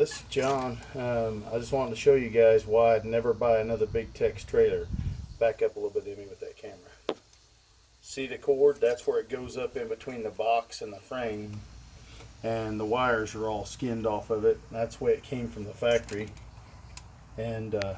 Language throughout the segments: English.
this is John. I just wanted to show you guys why I'd never buy another Big Tex trailer. Back up a little bit, Emmy, with that camera. See the cord? That's where it goes up in between the box and the frame. And the wires are all skinned off of it. That's the way it came from the factory. And I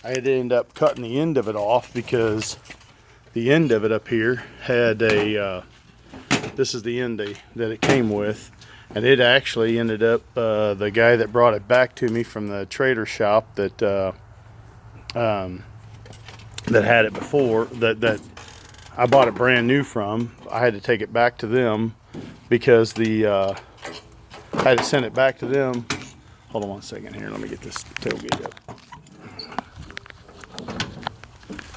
had to end up cutting the end of it off because the end of it up here had a, this is the end that it came with. And it actually ended up, the guy that brought it back to me from the trader shop that had it before, that I bought it brand new from, I had to take it back to them because I had to send it back to them. Hold on one second here, let me get this tailgate up.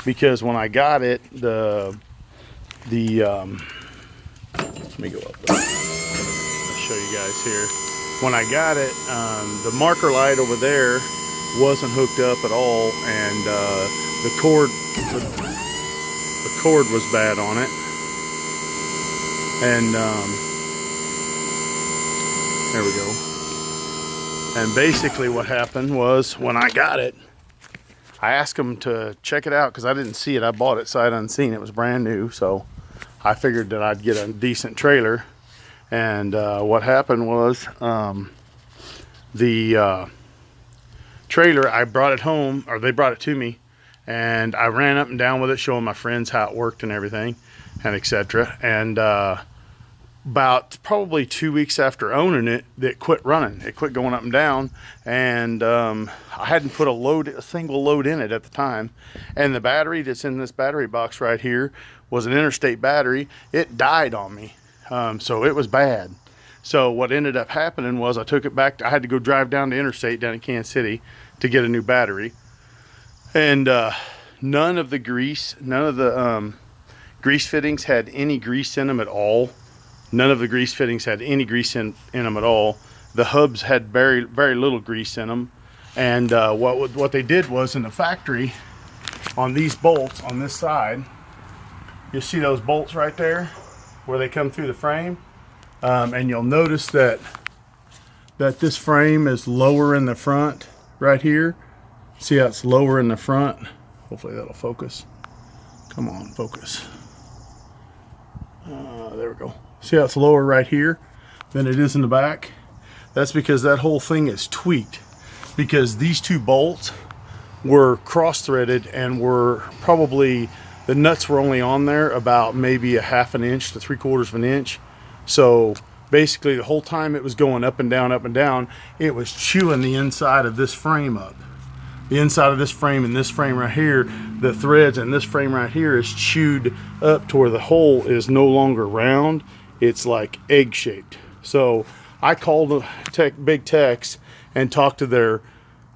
Because when I got it, let me go up there. I'll show you guys here. When I got it, the marker light over there wasn't hooked up at all, and the cord was bad on it. And there we go. And basically what happened was when I got it, I asked them to check it out because I didn't see it. I bought it sight unseen. It was brand new, so I figured that I'd get a decent trailer. And what happened was the trailer, I brought it home, or they brought it to me, and I ran up and down with it, showing my friends how it worked and everything, and etc. And about probably 2 weeks after owning it, it quit running. It quit going up and down, and I hadn't put a single load in it at the time. And the battery that's in this battery box right here was an Interstate battery. It died on me, so it was bad. So what ended up happening was I took it back. I had to go drive down to Interstate down in Kansas City to get a new battery, and none of the grease fittings had any grease in them at all. None of the grease fittings had any grease in them at all. The hubs had very, very little grease in them. And what they did was, in the factory, on these bolts on this side, you see those bolts right there where they come through the frame, and you'll notice that this frame is lower in the front right here. See how it's lower in the front? Hopefully that'll focus. Come on, focus. There we go. See how it's lower right here than it is in the back? That's because that whole thing is tweaked, because these two bolts were cross-threaded and were probably, the nuts were only on there about maybe a half an inch to 3/4 of an inch. So basically the whole time it was going up and down, it was chewing the inside of this frame up. The inside of this frame and this frame right here, the threads and this frame right here is chewed up to where the hole is no longer round. It's like egg shaped. So I called Big Tex and talked to their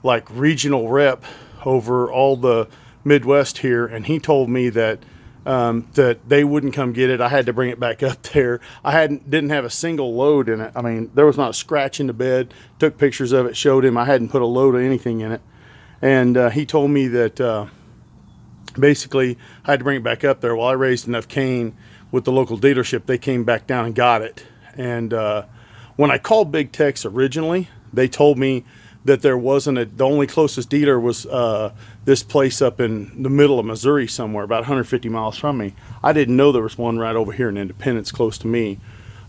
like regional rep over all the Midwest here, and he told me that that they wouldn't come get it. I had to bring it back up there. I didn't have a single load in it. I mean, there was not a scratch in the bed. Took pictures of it, showed him I hadn't put a load of anything in it. And he told me that basically I had to bring it back up there. Well, I raised enough cane with the local dealership. They came back down and got it. And when I called Big Tex originally, they told me that there wasn't the only closest dealer was this place up in the middle of Missouri somewhere, about 150 miles from me. I didn't know there was one right over here in Independence close to me.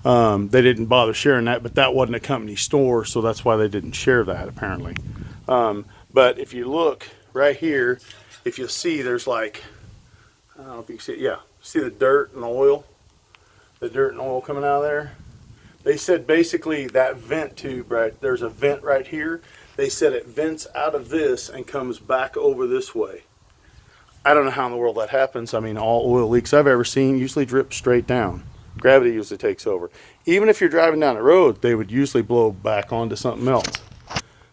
They didn't bother sharing that, but that wasn't a company store, so that's why they didn't share that apparently. But if you look right here, if you see, there's like, I don't know if you can see it, yeah, see the dirt and oil? The dirt and oil coming out of there? They said basically that vent tube, right, there's a vent right here. They said it vents out of this and comes back over this way. I don't know how in the world that happens. I mean, all oil leaks I've ever seen usually drip straight down. Gravity usually takes over. Even if you're driving down the road, they would usually blow back onto something else.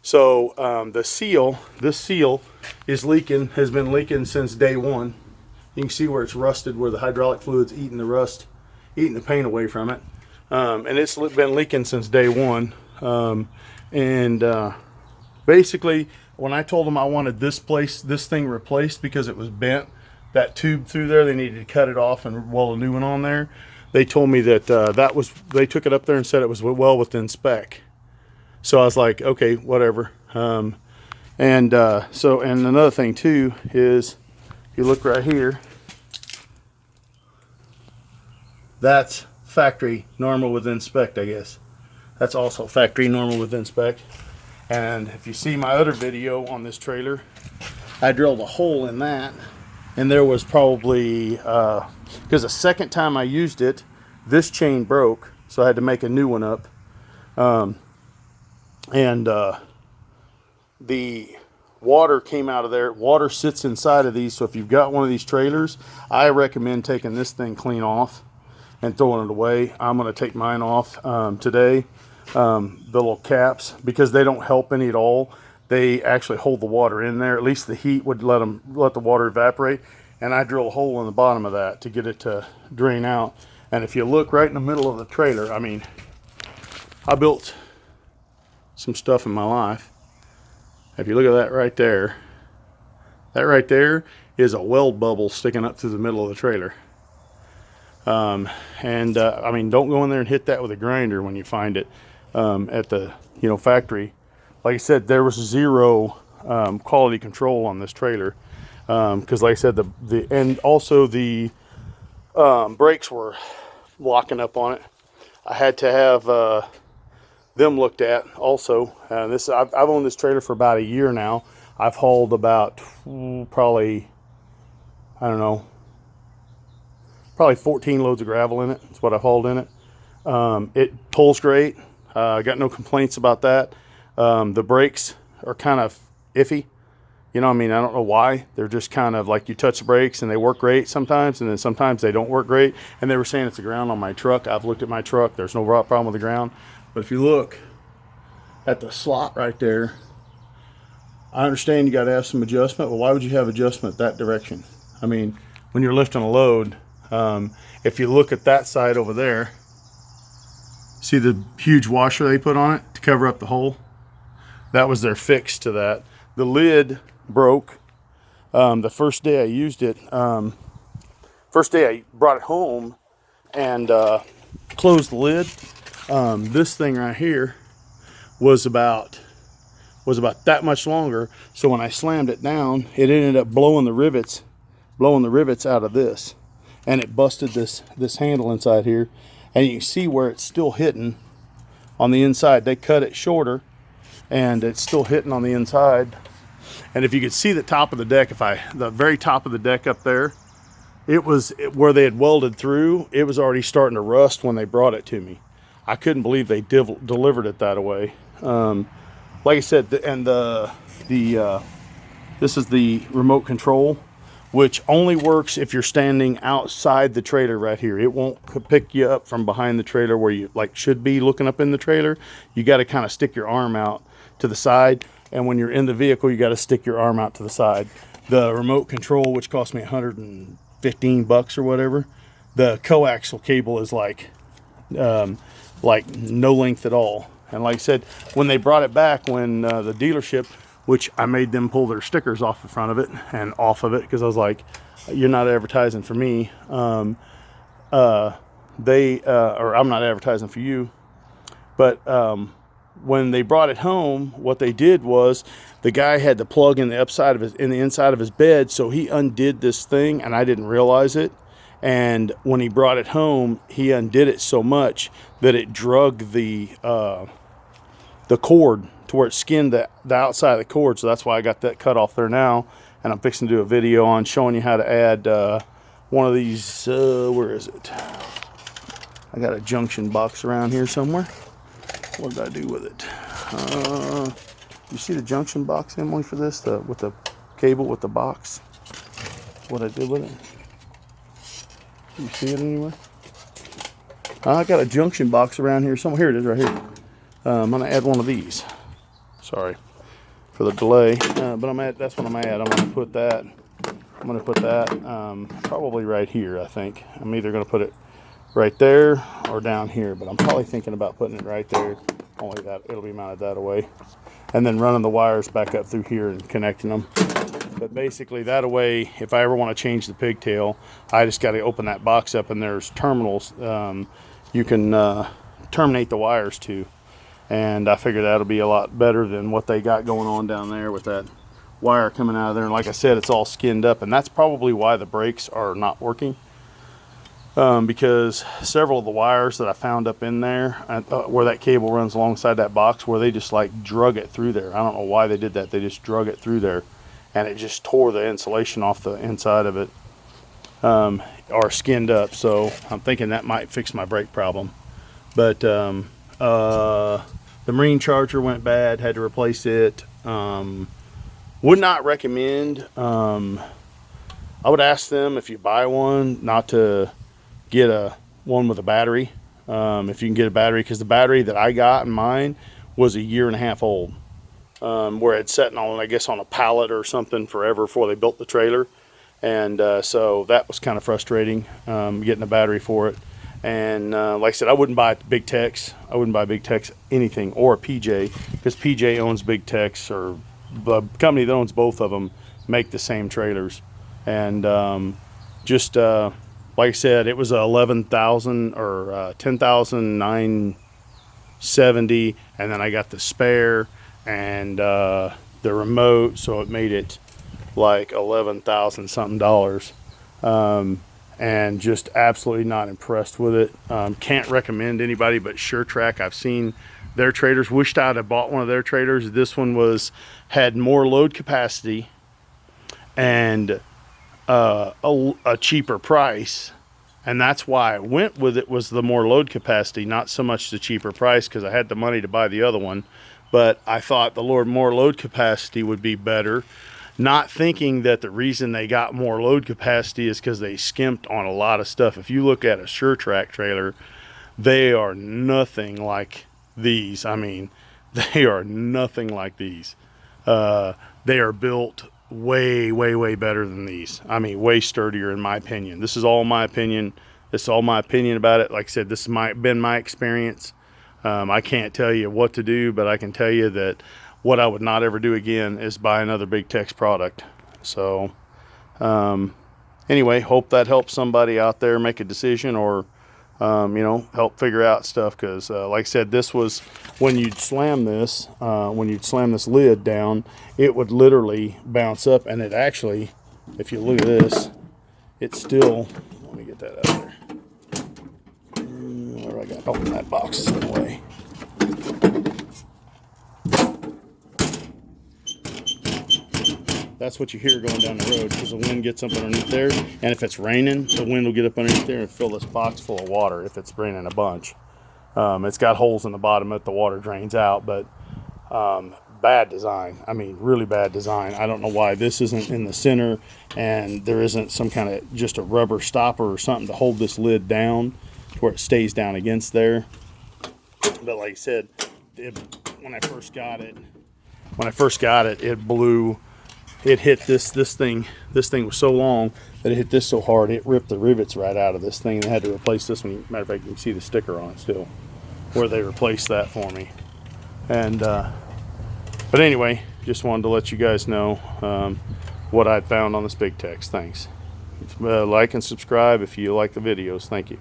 So this seal is leaking, has been leaking since day one. You can see where it's rusted, where the hydraulic fluid's eating the rust, eating the paint away from it. And it's been leaking since day one. Basically, when I told them I wanted this thing replaced because it was bent, that tube through there, they needed to cut it off and weld a new one on there. They told me that they took it up there and said it was well within spec. So I was like, okay, whatever. And another thing too is, if you look right here, that's factory normal within spec, I guess. That's also factory normal within spec. And if you see my other video on this trailer, I drilled a hole in that, and there was probably, because the second time I used it, this chain broke, so I had to make a new one up. The water came out of there. Water sits inside of these, so if you've got one of these trailers, I recommend taking this thing clean off and throwing it away. I'm going to take mine off today, the little caps, because they don't help any at all. They actually hold the water in there. At least the heat would let the water evaporate. And I drill a hole in the bottom of that to get it to drain out. And if you look right in the middle of the trailer, I mean, I built some stuff in my life. If you look at that right there is a weld bubble sticking up through the middle of the trailer. I mean, don't go in there and hit that with a grinder when you find it at the factory. Like I said, there was zero quality control on this trailer, because like I said, and also the brakes were locking up on it. I had to have them looked at also. I've owned this trailer for about a year now. I've hauled about probably 14 loads of gravel in it. That's what I've hauled in it. It pulls great. I got no complaints about that. The brakes are kind of iffy. I mean, I don't know why. They're just kind of like, you touch the brakes and they work great sometimes, and then sometimes they don't work great. And they were saying it's the ground on my truck. I've looked at my truck. There's no problem with the ground. But if you look at the slot right there, I understand you got to have some adjustment, but why would you have adjustment that direction? I mean, when you're lifting a load, if you look at that side over there, see the huge washer they put on it to cover up the hole? That was their fix to that. The lid broke the first day I used it. First day I brought it home and closed the lid. This thing right here was about that much longer, so when I slammed it down, it ended up blowing the rivets out of this, and it busted this handle inside here. And you can see where it's still hitting on the inside. They cut it shorter, and it's still hitting on the inside. And if you could see the top of the deck, the very top of the deck up there, where they had welded through, it was already starting to rust when they brought it to me. I couldn't believe they delivered it that way. Like I said, this is the remote control, which only works if you're standing outside the trailer right here. It won't pick you up from behind the trailer where you should be looking up in the trailer. You got to kind of stick your arm out to the side, and when you're in the vehicle, you got to stick your arm out to the side. The remote control, which cost me $115 or whatever, the coaxial cable is like no length at all. And like I said, when they brought it back, when the dealership, which I made them pull their stickers off the front of it and off of it, because I was like, you're not advertising for me. Or I'm not advertising for you. But when they brought it home, what they did was the guy had the plug in the inside of his bed, so he undid this thing, and I didn't realize it. And when he brought it home, he undid it so much that it drug the cord to where it skinned the outside of the cord. So that's why I got that cut off there now. And I'm fixing to do a video on showing you how to add one of these. Where is it? I got a junction box around here somewhere. What did I do with it? You see the junction box, Emily, for this? With the cable with the box? What I did with it? You see it anywhere? I got a junction box around here somewhere. Here it is right here. I'm going to add one of these. Sorry for the delay, but that's what I'm at. I'm going to put that probably right here, I think. I'm either going to put it right there or down here, but I'm probably thinking about putting it right there. Only that it'll be mounted that way. And then running the wires back up through here and connecting them. But basically that way, if I ever want to change the pigtail, I just got to open that box up, and there's terminals you can terminate the wires to. and I figure that'll be a lot better than what they got going on down there with that wire coming out of there. And like I said, it's all skinned up, and that's probably why the brakes are not working. Because several of the wires that I found up in there, where that cable runs alongside that box, where they just like drug it through there. I don't know why they did that. They just drug it through there, and it just tore the insulation off the inside of it, are skinned up. So I'm thinking that might fix my brake problem. But the Marine Charger went bad, had to replace it. Would not recommend. I would ask them, if you buy one, not to get one with a battery, if you can get a battery, because the battery that I got in mine was 1.5 years old, where it's sitting on, I guess, on a pallet or something forever before they built the trailer. And so that was kind of frustrating, getting a battery for it. And like I said, I wouldn't buy Big Tex. I wouldn't buy Big Tex anything, or PJ, because PJ owns Big Tex, or the company that owns both of them make the same trailers. And like I said, it was 11,000 or 10,970, and then I got the spare and the remote, so it made it like 11,000 something dollars. And just absolutely not impressed with it. Can't recommend anybody but SureTrack. I've seen their trailers. Wished I'd have bought one of their trailers. This one had more load capacity and a cheaper price, and that's why I went with it, was the more load capacity, not so much the cheaper price, because I had the money to buy the other one. But I thought the more load capacity would be better, not thinking that the reason they got more load capacity is because they skimped on a lot of stuff. If you look at a SureTrack trailer, they are nothing like these. I mean, they are nothing like these. They are built way better than these. I mean, way sturdier, in my opinion. This is all my opinion. This is all my opinion about it. Like I said, this has been my experience. I can't tell you what to do, but I can tell you that what I would not ever do again is buy another Big Tex product. So anyway, hope that helps somebody out there make a decision, or help figure out stuff. Because like I said, this was when you'd slam this lid down, it would literally bounce up. And it actually, if you look at this, it's still, let me get that out there. Where I got, oh, that box is in the way. That's what you hear going down the road, because the wind gets up underneath there, and if it's raining, the wind will get up underneath there and fill this box full of water if it's raining a bunch. It's got holes in the bottom that the water drains out, but bad design. I mean, really bad design. I don't know why this isn't in the center, and there isn't some kind of just a rubber stopper or something to hold this lid down where it stays down against there. But like I said, when I first got it, it blew. It hit this thing. This thing was so long that it hit this so hard it ripped the rivets right out of this thing. They had to replace this one. Matter of fact, you can see the sticker on it still, where they replaced that for me. And but anyway, just wanted to let you guys know what I'd found on this Big Tex. Thanks. Like and subscribe if you like the videos. Thank you.